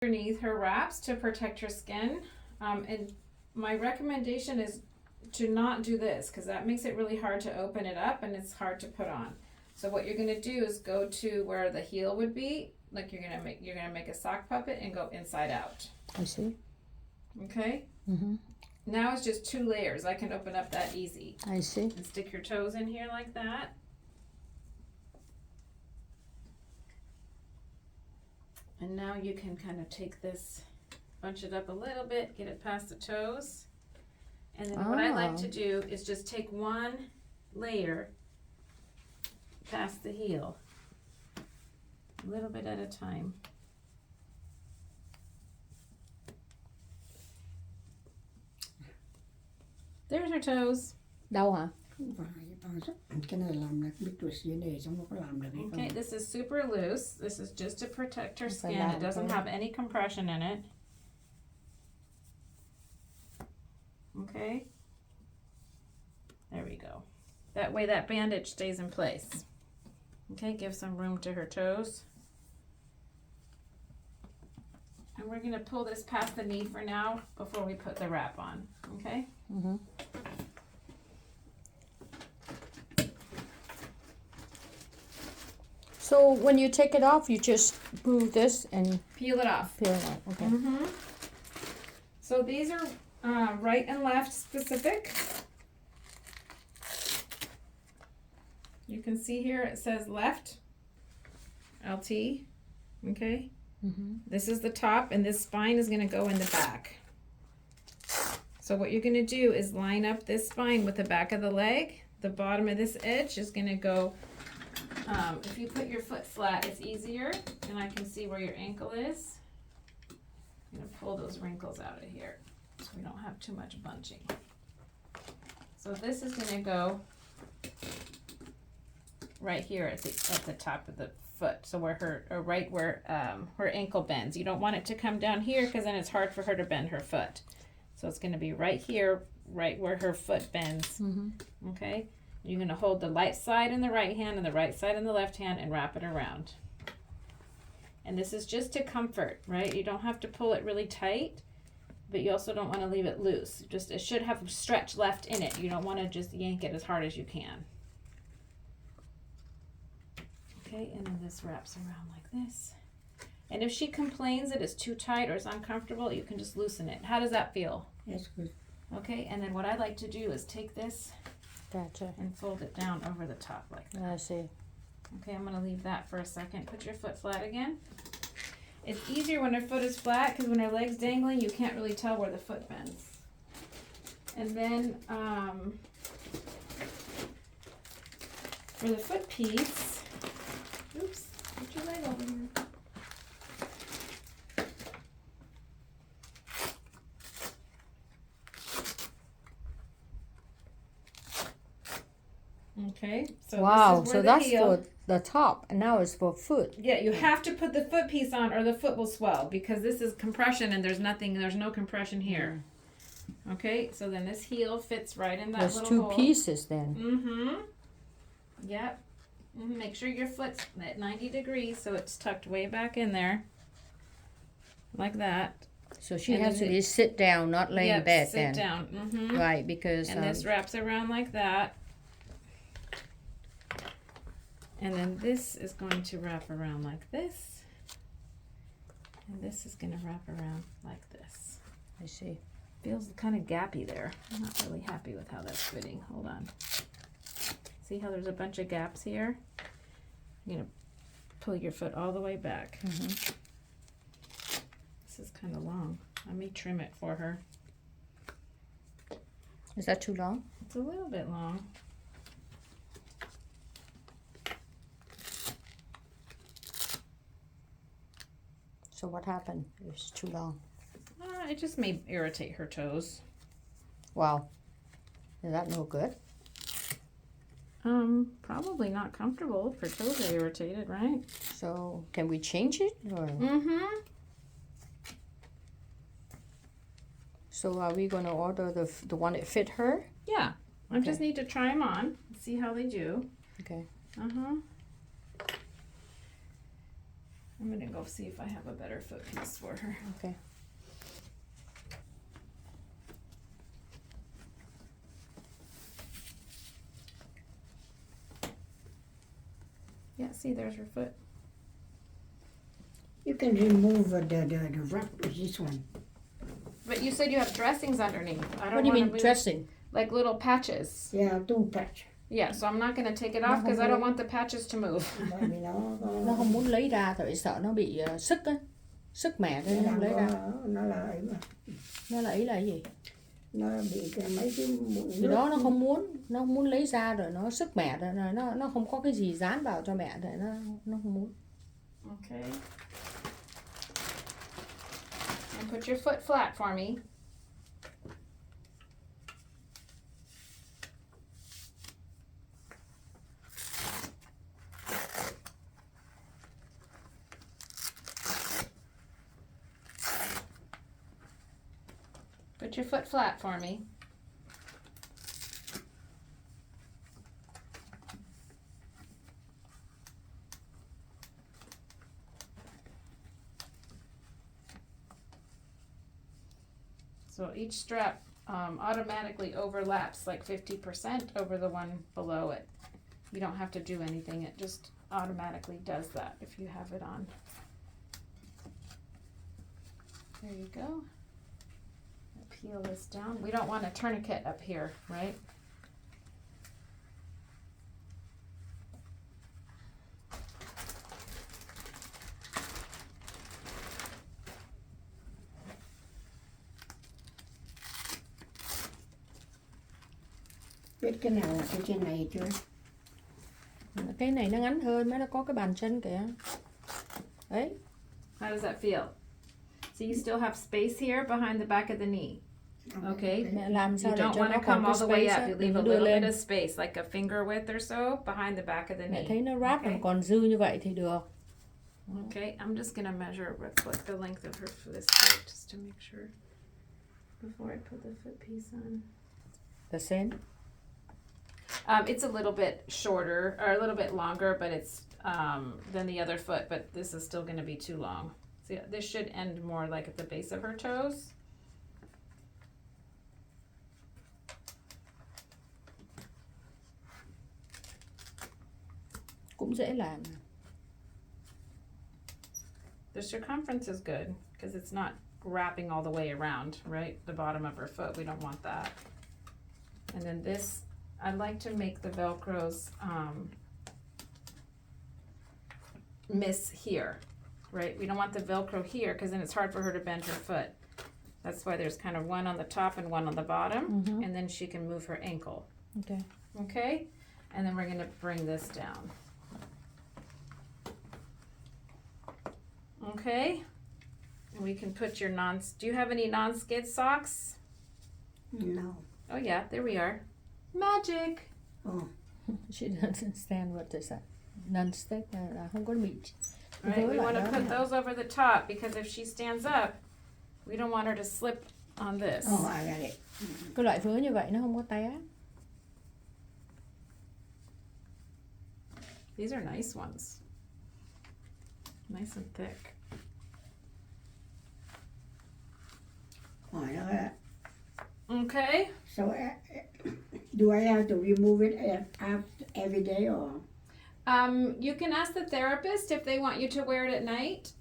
underneath her wraps to protect her skin. And my recommendation is to not do this because that makes it really hard to open it up and it's hard to put on. So what you're gonna do is go to where the heel would be, like you're gonna make a sock puppet and go inside out. I see. Okay? Mm-hmm. Now it's just 2 layers. I can open up that easy. I see. And stick your toes in here like that. And now you can kind of take this, bunch it up a little bit, get it past the toes. And then what I like to do is just take 1 layer past the heel, a little bit at a time. There's her toes. Đau hả? Không phải, cái này làm là biết tuổi xía này xong nó có làm được hay không? Okay, this is super loose. This is just to protect her Okay, skin. now, It doesn't okay. have any compression in it. Okay. There we go. That way that bandage stays in place. Okay, give some room to her toes. And we're going to pull this past the knee for now before we put the wrap on. Okay? Mm-hmm. So when you take it off, you just move this and Peel it off. peel it out. Okay. Mm-hmm. So these are right and left specific. You can see here it says left, LT, okay? Mm-hmm. This is the top and this spine is gonna go in the back. So what you're gonna do is line up this spine with the back of the leg. The bottom of this edge is gonna go, if you put your foot flat, it's easier, and I can see where your ankle is. I'm gonna pull those wrinkles out of here so we don't have too much bunching. So this is gonna go right here at the top of the foot. So where right where her ankle bends. You don't want it to come down here because then it's hard for her to bend her foot. So it's gonna be right here, right where her foot bends. Mm-hmm. Okay? You're gonna hold the light side in the right hand and the right side in the left hand and wrap it around. And this is just to comfort, right? You don't have to pull it really tight, but you also don't want to leave it loose. Just it should have stretch left in it. You don't want to just yank it as hard as you can. Okay, and then this wraps around like this. And if she complains that it's too tight or it's uncomfortable, you can just loosen it. How does that feel? That's good. Okay, and then what I like to do is take this Gotcha. and fold it down over the top like that. I see. Okay, I'm gonna leave that for a second. Put your foot flat again. It's easier when her foot is flat because when her leg's dangling, you can't really tell where the foot bends. And then for the foot piece, oops, put your leg over here. Okay, so Wow. this is So where that's the heel. for the top, and now it's for foot. Yeah, you have to put the foot piece on or the foot will swell because this is compression and there's no compression here. Okay, so then this heel fits right in that There's little 2 hole. pieces then. Mm-hmm. Yep. Make sure your foot's at 90 degrees so it's tucked way back in there. Like that. So she And has to then be sit down, not lay in Yep, bed sit then. down. Mm-hmm. Right, because And this wraps around like that. And then this is going to wrap around like this. And this is going to wrap around like this. I see. Feels kind of gappy there. I'm not really happy with how that's fitting. Hold on. See how there's a bunch of gaps here? You're going to pull your foot all the way back. Mm-hmm. This is kind of long. Let me trim it for her. Is that too long? It's a little bit long. So what happened? It's too long. It just may irritate her toes. Wow. Is that no good? Probably not comfortable if her toes are irritated, right? So can we change it? Or? Mm-hmm. So are we going to order the one that fit her? Yeah. I Okay. just need to try them on and see how they do. Okay. Uh-huh. I'm gonna go see if I have a better foot piece for her. Okay. Yeah, see, there's her foot. You can remove the wrap with this one. But you said you have dressings underneath. I don't What do you wanna mean move- dressing? Like little patches. Yeah, 2 patch. Yeah, so I'm not gonna take it off because I don't want the patches to move. Bởi vì Nó không muốn lấy ra tại vì sợ nó bị sức á, sức mẹ nên nó không lấy ra. nó là ấy mà. Nó là ý là cái gì? Nó bị cái mấy cái mụn Thì đó nó không muốn lấy ra rồi nó sức mẹ rồi nó không có cái gì dán vào cho mẹ rồi nó không muốn. Okay. And put your foot flat for me. Put your foot flat for me. So each strap automatically overlaps like 50% over the one below it. You don't have to do anything, it just automatically does that if you have it on. There you go. Peel this down. We don't want a tourniquet up here, right? Biết cái nào là cái trên này chưa? Cái này nó ngắn hơn, nó có cái bàn chân kìa. Đấy. How does that feel? So you still have space here behind the back of the knee. Okay. Mẹ làm You sao để don't cho want nó to còn come cái all the way space up. á, You leave a đừng đưa little bit lên. of space, like a finger width or so behind the back of the Mẹ knee. thấy nó wrap Okay. mà còn dư như vậy thì được. Okay, I'm just gonna measure real quick the length of her for this foot just to make sure before I put the foot piece on. The same. It's a little bit shorter or a little bit longer, but it's than the other foot, but this is still gonna be too long. See, this should end more like at the base of her toes. Cũng dễ làm. The circumference is good because it's not wrapping all the way around, right? The bottom of her foot, we don't want that. And then this, I like to make the Velcros miss here, right? We don't want the Velcro here because then it's hard for her to bend her foot. That's why there's kind of one on the top and one on the bottom, and then she can move her ankle. Okay. Okay? And then we're gonna bring this down. Okay? And we can put your do you have any non-skid socks? No. Oh yeah, there we are. Magic! Oh. She doesn't understand what they said. Non-stick là không có bị. Right, we want to put those over the top because if she stands up, we don't want her to slip on this. Oh, I got it. Cái loại vớ như vậy nó không có té. These are nice ones. Nice and thick. Hỏi nó là, Okay. so do I have to remove it every day or? You can ask the therapist if they want you to wear it at night.